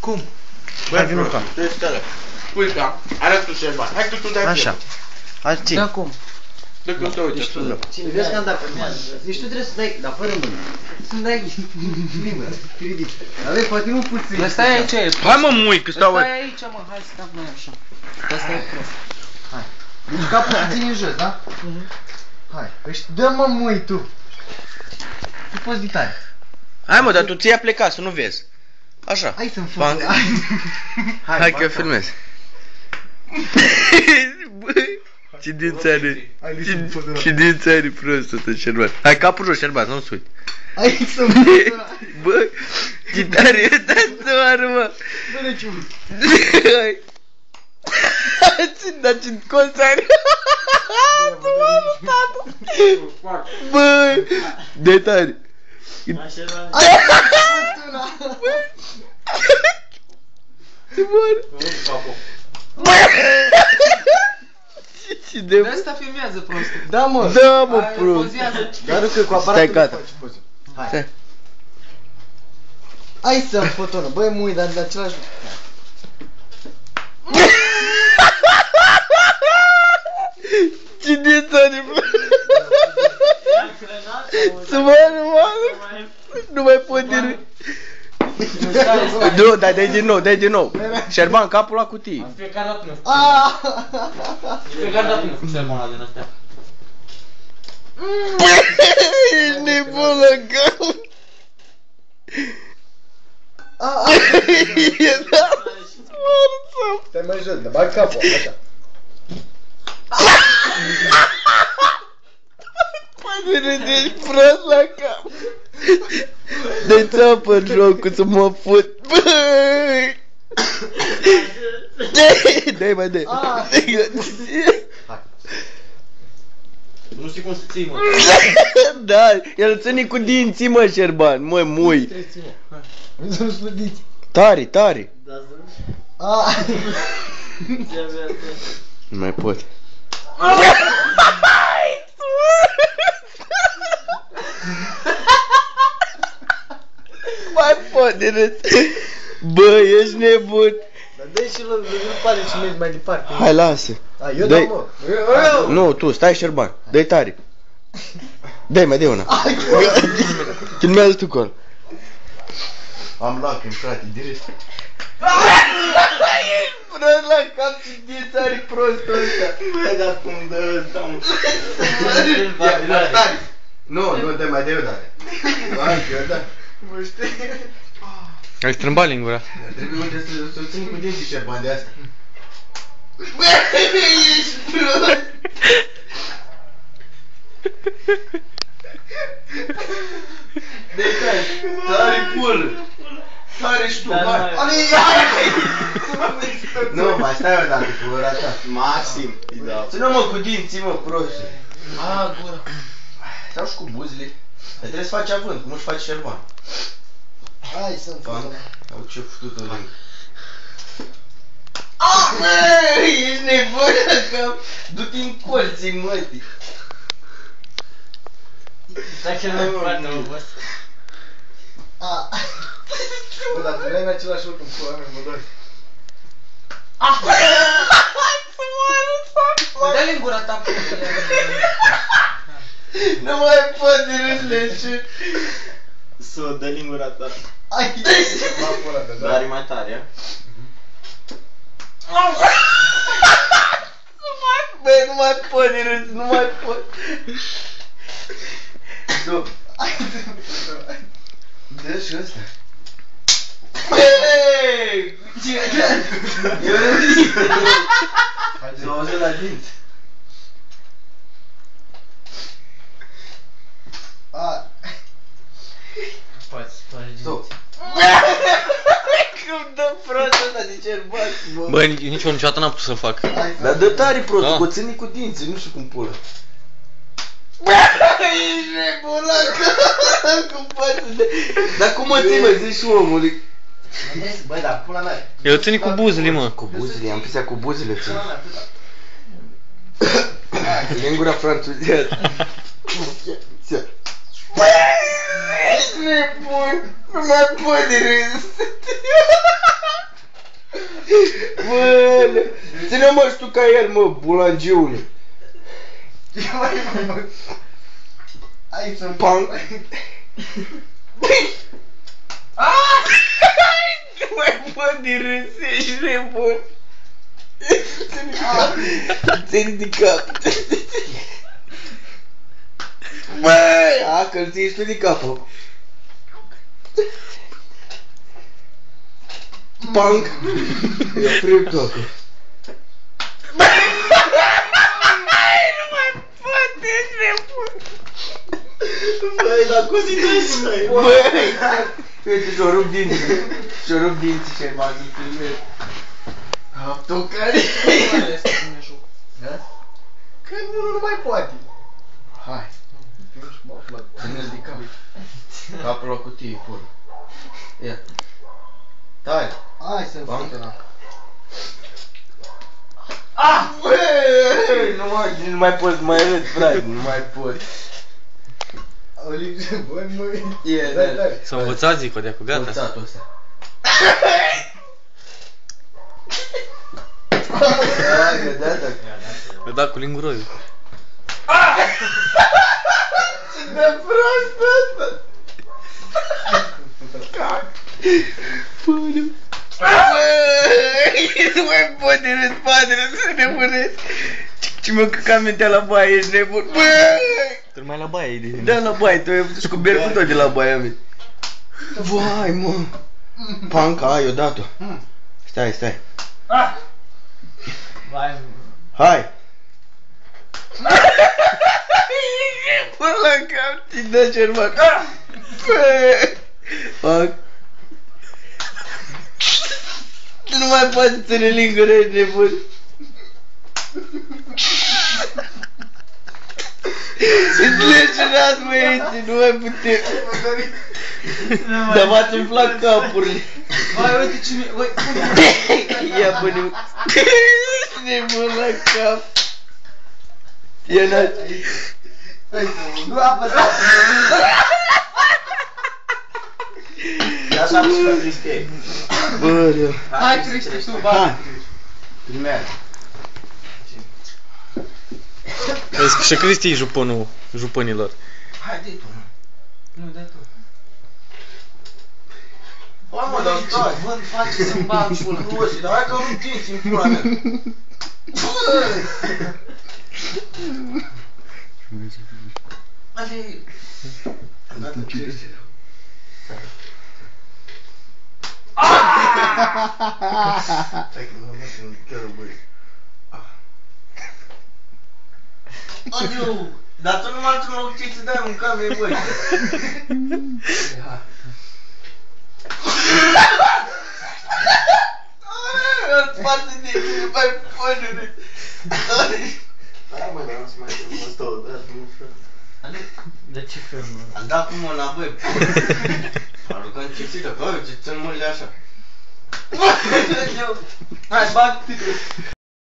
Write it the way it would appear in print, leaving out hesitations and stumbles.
Cum? Hai vino ca. Uite, arată tu Șerban. Hai că tu dai. Așa. Hai țin. Da, cum? Dă că te uite. Cine vezi că am dat pe mână? Deci tu trebuie să dai, dar fără mână. Să-mi dai limba, te ridici. Dar vei, poate nu puțin. Dar stai aici, e. Hai mă mui, că stau... Stai aici, mă, hai să stau noi așa. Asta e prost. Hai. Deci capul puțin în jos, da? Hai. Păi dă-mă mui tu. Tu poți di tare. Hai mă, dar tu ți-ai plecat, să nu vezi. Așa. Hai să-mi fă. Banc. Hai că filmez. Băi, ce dinți are. Ce dinți are prost ăsta Șerban. Hai capul jos Șerban, nu-mi sui. Hai să-mi fă. Bă, ce tare e dansoară, mă. Bă, de ce? Hai. Dar ce consari. Băi, de tare. Se moare. Ce de... De asta filmează prost. Da, mă. Da, mă, prost. Pozează. Dar nu că cu aparatul Stai, gata. faci poze. Hai. Stai. Hai să-mi fotonă. Băi, mui, dar de același... Ce dinți are, bă. Să moară. Nu mai pot dire. Nu, dai din nou. Șerban, capul la cutie. Fiecare dată nu Fiecare dată știu Șerban la din astea. Ești nebun la cap. E da. Stai mai jos, bag capul, așa. Păi ești prost la cap. Dă-i țapă în jocul să mă fut. Băi. Dai mai dai. Nu știi cum să ții, mă. Da, el ține cu dinții, mă, Șerban. Mă, mui. Să-mi slădiți. Tare, tare. Ah. Nu mai pot. Mai pot de râs. Bă, ești nebun. Dar dă-i și nu pare și mergi mai departe. Hai, lasă. Eu dau, mă. Nu, tu, stai Șerban. Dă-i tare. Dă-i mai de una. Filmează tu cu ăla. Am lacrimi, frate, direct. Ești prost la cap și dinți are prostul ăsta. Bă, dar cum dă ăsta, mă. Ia, tare. Nu, dă mai de o dată. Hai, că da. Mă știi? Ai strâmbat lingura. Trebuie unde să țin cu dinții Șerban de asta. Bă, ești prost. Dă-i tare. Tare pulă. Tare și tu, hai. Nu, mai stai o dată cu ăla ta. Maxim. Ține-o mă cu dinții, mă, prost. Gura. Sau și cu buzele. Dar trebuie să faci avânt, cum își faci Șerban. Hai să-mi fă. Au ce futut-o lângă. Bă, ești nebun la cap. Du-te în colții, mătii. Stai că nu-mi foarte, mă, bă. Bă, dar tu n-ai în același loc în pula mea, mă doi. Dă-i lingura ta. Nu mai pot de râsle și... Să o dă lingura ta. Hai, mă pula mea, Dar e mai tare, ia? Bă, nu mai pot de râs, nu mai pot. Du. Dă și ăsta. Băi! Ce eu râs. S-a auzit la dinți. Poți, Stop. Cum dă prost ăsta de Șerban? Bă, nici eu niciodată n-am putut să-l fac. Dar dă tare prost, Da. o ține cu dinții, nu știu cum pula. Bă, ești nebun la cap, cum poți de... Dar cum mă ții, mă, zici și omului? Băi, dar pula mea. Eu țin cu buzele, mă. Cu buzele, am pus cu buzele țin. Lingura franțuzească. Ești nebun, nu mai pot de râs. Bă, ține mă și tu ca el, mă, bulangiule. Hai să-mi... Pang. Nu mai pot din râs, ești nebun. Ține de cap. Băi, a, că-l ții și tu de capă. Pang. Eu prind totul. Nu mai pot, ești nebun. Băi, dar cu zi treci, Băi, uite, și-o rup dinții. Și-o rup dinții și-ai bază în filmez. Tu care? Că nu mai poate. Hai. Ține-l de cap. Capul la cutie, pur. Ia. Tare. Hai să-mi Bam. fute la... Băi, nu mai pot să mai râd, frate, nu mai pot. Olivier, bă, nu E, Dai, da. dai. S-a învățat Zico de acum, gata. Învățatul ăsta. Hai, da, da. Mi-a dat cu linguroiul. Ce de prost ăsta. Băi, nu mai pot de râs, padre, să nebunesc. Ce mi-a căcat mintea la baie, ești nebun. Băi! Tu mai la baie de Da, la baie, tu ai putut și cu bercul tot de la baia mea. Vai, mă. Panca, ai, eu dat-o. Stai, stai. Vai, Hai. Bă, la cap, ți dă cermat. Bă! Fac. Tu nu mai poți să ține lingură, ești nebun. Îți leșinat, băieții, nu mai putem. Dar v-ați umflat capurile. vai, uite ce mi... Uite, Ia pune-o. Ești nebun la cap. Ia n-a... nu apăsa. Ia să apăs pe Cristi. Bă, rău. Hai, Cristi, tu, Hai. bă. Primează. Vezi că și Cristi e juponul juponilor. Hai, dă-i tu, mă. Nu, dai tu. Hai, mă, dar stai. Ce vânt face să-mi bag pula. Roșii, dar hai că nu tinți în pula mea. Adi... Am dat în chestie. Stai că mă măs în chiar, băi. Adiu! Dar tu nu m-ai într-un loc ce ți dai un came, băi. Îți față de tine, mai până-ne. Da, mă, dar nu se mai mă stau, da, nu frate. De ce fel, mă? Am dat cu mâna, băi. Aruncăm chipsită, bă, ce țin mâinile așa. Hai, bag titlul.